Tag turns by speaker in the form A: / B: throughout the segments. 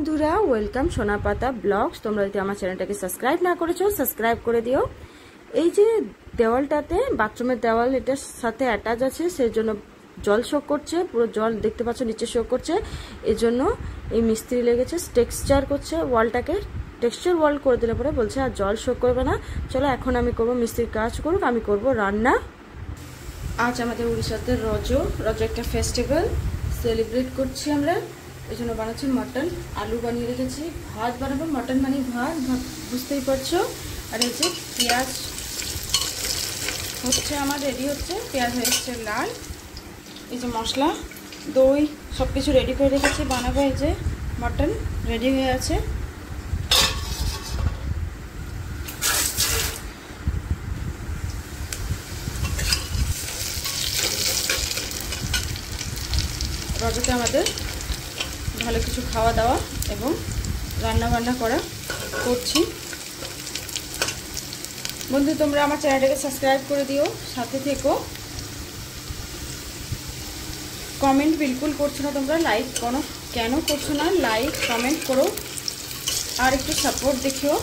A: বন্ধুরা, ওয়েলকাম সোনা পাতা ব্লগস। তোমরা যদি আমার চ্যানেলটাকে সাবস্ক্রাইব না করেছো সাবস্ক্রাইব করে দিও। এই যে দেওয়ালটাতে, বাথরুমের দেওয়াল এটার সাথে অ্যাটাচ আছে, সেই জন্য জল শোক করছে, পুরো জল দেখতে পাচ্ছ নিচে শোক করছে। এই জন্য এই মিস্ত্রি লেগেছে, টেক্সচার করছে ওয়ালটাকে, টেক্সচার ওয়াল করে দিলে পরে বলছে আর জল শোক করবে না। চলো এখন আমি করবো, মিস্ত্রির কাজ করুক, আমি করব রান্না। আজ আমাদের উড়িষ্যাতে রজ একটা ফেস্টিভ্যাল সেলিব্রেট করছি আমরা, এই জন্য বানাচ্ছি মটন। আলু বানিয়ে রেখেছি, ভাত বানাবো, মটন মানে ভাত বুঝতেই পারছো। আর এই যে পেঁয়াজ হচ্ছে আমার রেডি হচ্ছে, পেঁয়াজ হয়ে এসছে লাল। এই যে মশলা, দই সব কিছু রেডি করে রেখেছি, বানাবো। এই যে মটন রেডি হয়ে আছে। রজতে আমাদের ভালো কিছু খাওয়া দাওয়া এবং রান্না বান্না করা করছি। বন্ধু, তোমরা আমার চ্যানেলটাকে সাবস্ক্রাইব করে দিও, সাথে থেকো। কমেন্ট বিলকুল করছো না তোমরা, লাইক কেন করছো না? লাইক কমেন্ট করো আর একটু সাপোর্ট দেখিও।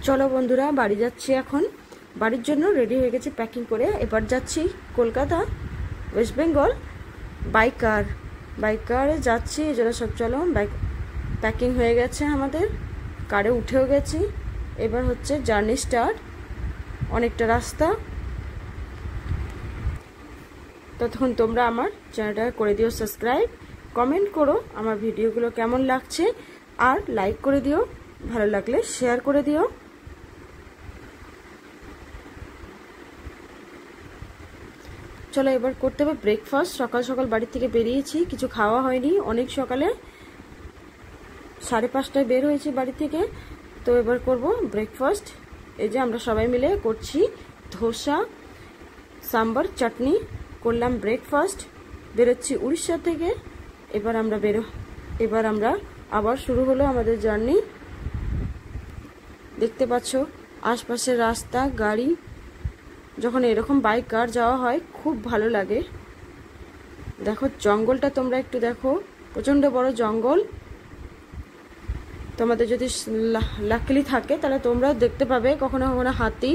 A: চলো বন্ধুরা, বাড়ি যাচ্ছি এখন। বাড়ির জন্য রেডি হয়ে গেছি প্যাকিং করে, এবার যাচ্ছি কলকাতা, ওয়েস্ট বেঙ্গল। বাইকারে যাচ্ছি, এই জন্য সব চলো। বাইক প্যাকিং হয়ে গেছে আমাদের, কারে উঠেও গেছি। এবার হচ্ছে জার্নি স্টার্ট, অনেকটা রাস্তা। ততক্ষণ তোমরা আমার চ্যানেলটা করে দিও সাবস্ক্রাইব, কমেন্ট করো আমার ভিডিওগুলো কেমন লাগছে, আর লাইক করে দিও, ভালো লাগলে শেয়ার করে দিও। চলো এবার করতে হবে ব্রেকফাস্ট। সকাল সকাল বাড়ি থেকে বেরিয়েছি, কিছু খাওয়া হয়নি, অনেক সকালে 5:30টায় বের হয়েছি বাড়ি থেকে। তো এবার করব ব্রেকফাস্ট। এই যে আমরা সবাই মিলে করছি ধোসা, সাম্বার, চাটনি করলাম ব্রেকফাস্ট। বেরোচ্ছি উড়িষ্যা থেকে। এবার আমরা আবার শুরু হলো আমাদের জার্নি। দেখতে পাচ্ছ আশপাশের রাস্তা, গাড়ি। যখন এরকম বাইক কার যাওয়া হয় খুব ভালো লাগে। দেখো জঙ্গলটা তোমরা একটু দেখো, প্রচণ্ড বড় জঙ্গল। তোমাদের যদি লাকিলি থাকে তাহলে তোমরাও দেখতে পাবে কখনো কখনো হাতি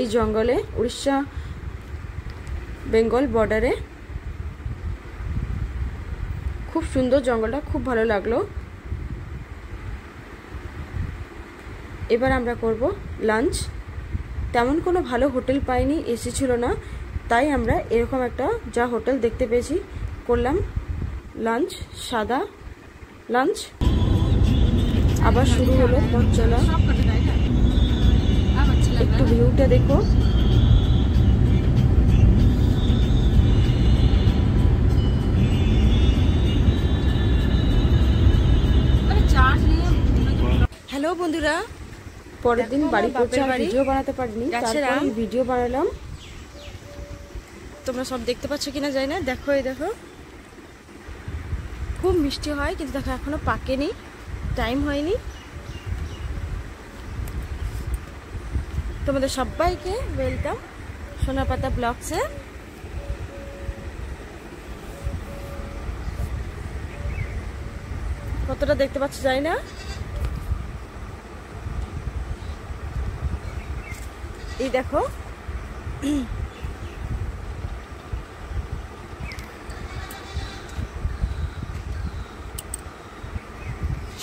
A: এই জঙ্গলে, উড়িষ্যা বেঙ্গল বর্ডারে। খুব সুন্দর জঙ্গলটা, খুব ভালো লাগলো। এবার আমরা করব লাঞ্চ। তেমন কোনো ভালো হোটেল পাইনি, এসি ছিল না, তাই আমরা এরকম একটা যা হোটেল দেখতে পেয়েছি করলাম লাঞ্চ, সাদা লাঞ্চ। আবার শুরু হলো পথ চলা। একটু ভিউটা দেখো। হ্যালো বন্ধুরা, পরের দিন বাড়ি পৌঁছে ভিডিও বানাতে পারিনি, তারপর ভিডিও বানালাম। তোমরা সব দেখতে পাচ্ছ কিনা জানি না। দেখো, এই দেখো খুব মিষ্টি হয়, কিন্তু দেখো এখনো পাকেনি, টাইম হয়নি। তোমাদের সবাইকে ওয়েলকাম সোনা পাতা ব্লগসে। কতটা দেখতে পাচ্ছ জানি না। এই দেখো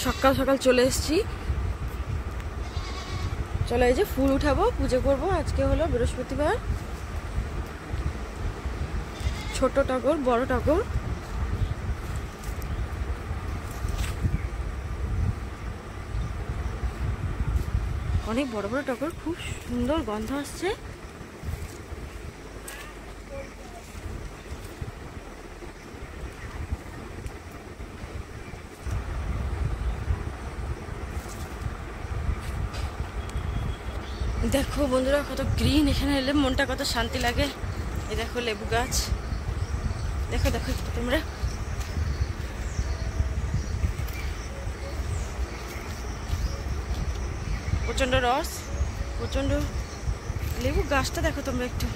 A: সকাল সকাল চলে এসেছি। চলো এই যে ফুল উঠাবো, পুজো করব। আজকে হলো বৃহস্পতিবার। ছোট টগর, বড় টগর। অনেক বড় বড় টগর, খুব সুন্দর গন্ধ আসছে। দেখো বন্ধুরা কত গ্রিন, এখানে এলে মনটা কত শান্তি লাগে। এই দেখো লেবু গাছ, দেখো দেখো তোমরা। প্রচন্ড রস, প্রচন্ড লেবু গাছটা দেখো তোমরা একটু।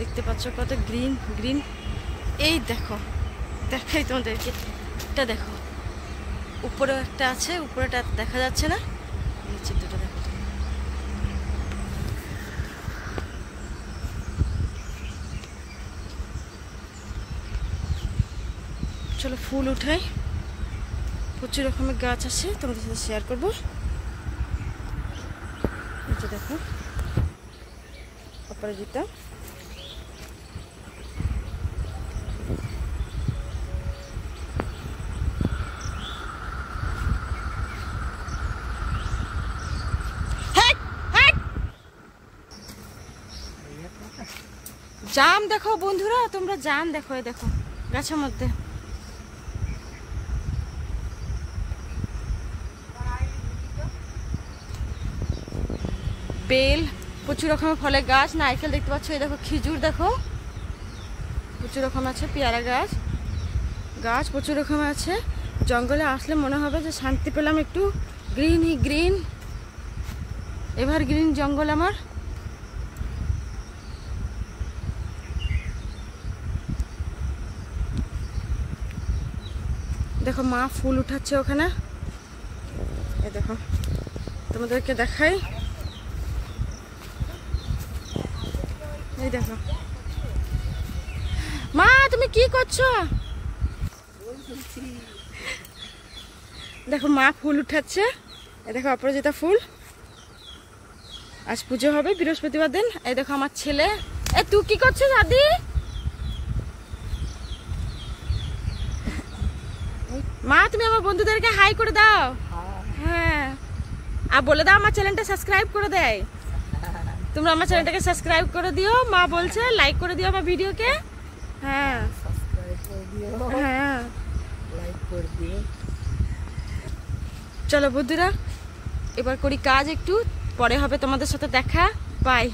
A: দেখতে পাচ্ছ কত গ্রিন গ্রিন। এই দেখো, দেখাই তোমাদেরকে, এটা দেখো, উপরেও একটা আছে, উপরেটা দেখা যাচ্ছে না, নিচে দুটো দেখো। চলো ফুল উঠাই, প্রচুর রকমের গাছ আছে, তোমাদের সাথে শেয়ার করবো। এটা দেখো অপরাজিতা, জাম দেখো বন্ধুরা, তোমরা জাম দেখো, এই দেখো গাছের মধ্যে। বেল, প্রচুর রকমের ফলের গাছ, নারকেল দেখতে পাচ্ছ, এই দেখো খেজুর দেখো, প্রচুর রকম আছে, পেয়ারা গাছ, গাছ প্রচুর রকম আছে। জঙ্গলে আসলে মনে হবে যে শান্তি পেলাম একটু, গ্রিনই গ্রিন, এভার গ্রিন জঙ্গল আমার। দেখো মা ফুল উঠাচ্ছে ওখানে, এই দেখো তোমাদেরকে দেখাই, এই দেখো। মা তুমি কি করছো? দেখো মা ফুল উঠাচ্ছে, এই দেখো অপরাজিতা ফুল। আজ পুজো হবে বৃহস্পতিবার দিন। এই দেখো আমার ছেলে, এ তুই কি করছিস দাদি? মা তুমি আমার বন্ধুদেরকে হাই করে দাও। হ্যাঁ, আর বলে দাও আমার চ্যানেলটা সাবস্ক্রাইব করে দেয়। তোমরা আমার চ্যানেলটাকে সাবস্ক্রাইব করে দিও, মা বলছে লাইক করে দিও আমার ভিডিওকে। হ্যাঁ হ্যাঁ, লাইক করে দিও। চলো বন্ধুরা এবার করি কাজ একটু, পরে হবে তোমাদের সাথে দেখা, বাই।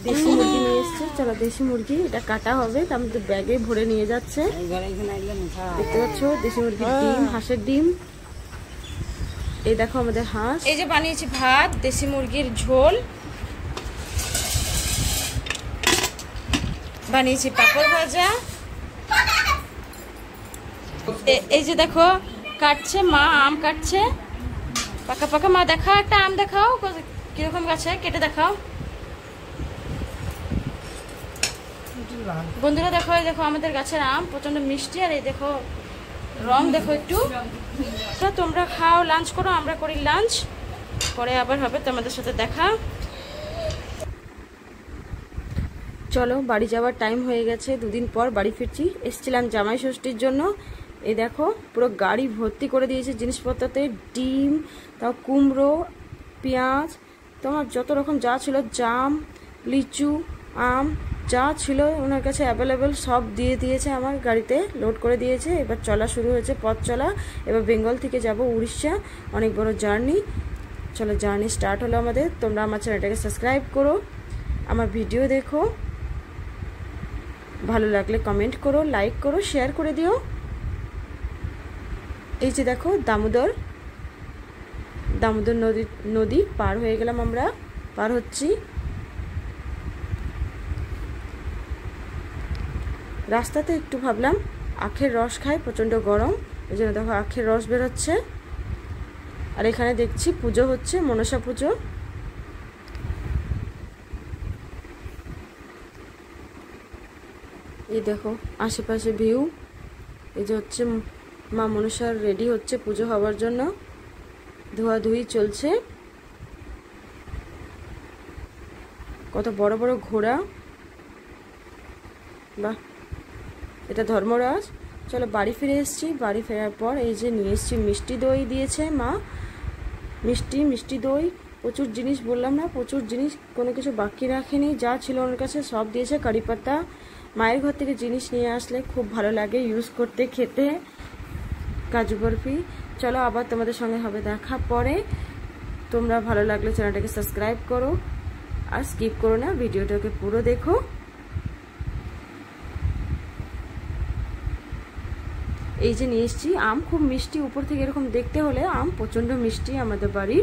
A: দেশি মুরগি নিয়ে এসছে, চলো দেশি মুরগি, এটা কাটা হবে, তার মধ্যে ব্যাগে ভরে নিয়ে যাচ্ছে। দেখতে পাচ্ছ দেশি মুরগির ডিম, হাঁসের ডিম। এই দেখো আমাদের হাঁস। এই যে বানিয়েছি ভাত, দেশি মুরগির ঝোল বানিয়েছি, পাঁপড় ভাজা। এই যে দেখো কাটছে মা, আম কাটছে পাকা পাকা। মা দেখাও, একটা আম দেখাও, কিরকম গাছে কেটে দেখাও বন্ধুরা। দেখো এই দেখো আমাদের গাছের আম প্রচন্ড মিষ্টি, আর এই দেখো রং দেখো একটু। তোমরা খাও, লাঞ্চ করো, আমরা করি লাঞ্চ, পরে আবার হবে তোমাদের সাথে দেখা। চলো বাড়ি যাওয়ার টাইম হয়ে গেছে, দুদিন পর বাড়ি ফিরছি। এসছিলাম জামাই ষষ্ঠীর জন্য। এই দেখো পুরো গাড়ি ভর্তি করে দিয়েছে জিনিসপত্রতে, ডিম, তাও কুমড়ো, পেঁয়াজ, তোমার যত রকম যা ছিল, জাম, লিচু, আম, যা ছিল ওনার কাছে অ্যাভেলেবেল সব দিয়ে দিয়েছে, আমার গাড়িতে লোড করে দিয়েছে। এবার চলা শুরু হয়েছে, পথ চলা। এবার বেঙ্গল থেকে যাব উড়িষ্যা, অনেক বড় জার্নি। চলো জার্নি স্টার্ট হলো আমাদের। তোমরা আমার চ্যানেলটাকে সাবস্ক্রাইব করো, আমার ভিডিও দেখো, ভালো লাগলে কমেন্ট করো, লাইক করো, শেয়ার করে দিও। এই যে দেখো দামোদর নদী পার হয়ে গেলাম, আমরা পার হচ্ছি। রাস্তাতে একটু ভাবলাম আখের রস খাই, প্রচণ্ড গরম, এই জন্য দেখো আখের রস বেরোচ্ছে। আর এখানে দেখছি পুজো হচ্ছে, মনসা পুজো। এই দেখো আশেপাশে ভিউ। এই যে হচ্ছে মা মনসার রেডি হচ্ছে পুজো হওয়ার জন্য, ধোয়াধুয়ি চলছে। কত বড় বড় ঘোড়া, বাহ, এটা ধর্মরাজ। চলো বাড়ি ফিরে এসেছি। বাড়ি ফেরার পর এই যে নিয়ে এসেছি মিষ্টি দই দিয়েছে মা, মিষ্টি দই, প্রচুর জিনিস, বললাম না প্রচুর জিনিস, কোনো কিছু বাকি রাখেনি, যা ছিল ওনার কাছে সব দিয়েছে। কারি পাতা, মায়ের ঘর থেকে জিনিস নিয়ে আসলে খুব ভালো লাগে ইউজ করতে, খেতে। কাজু বরফি। চলো আবার তোমাদের সঙ্গে হবে দেখা পরে। তোমরা ভালো লাগলে চ্যানেলটাকে সাবস্ক্রাইব করো, আর স্কিপ করো না, ভিডিওটাকে পুরো দেখো। এই যে নিয়ে এসেছি আম, খুব মিষ্টি, উপর থেকে এরকম দেখতে হলে আম প্রচন্ড মিষ্টি আমাদের বাড়ির।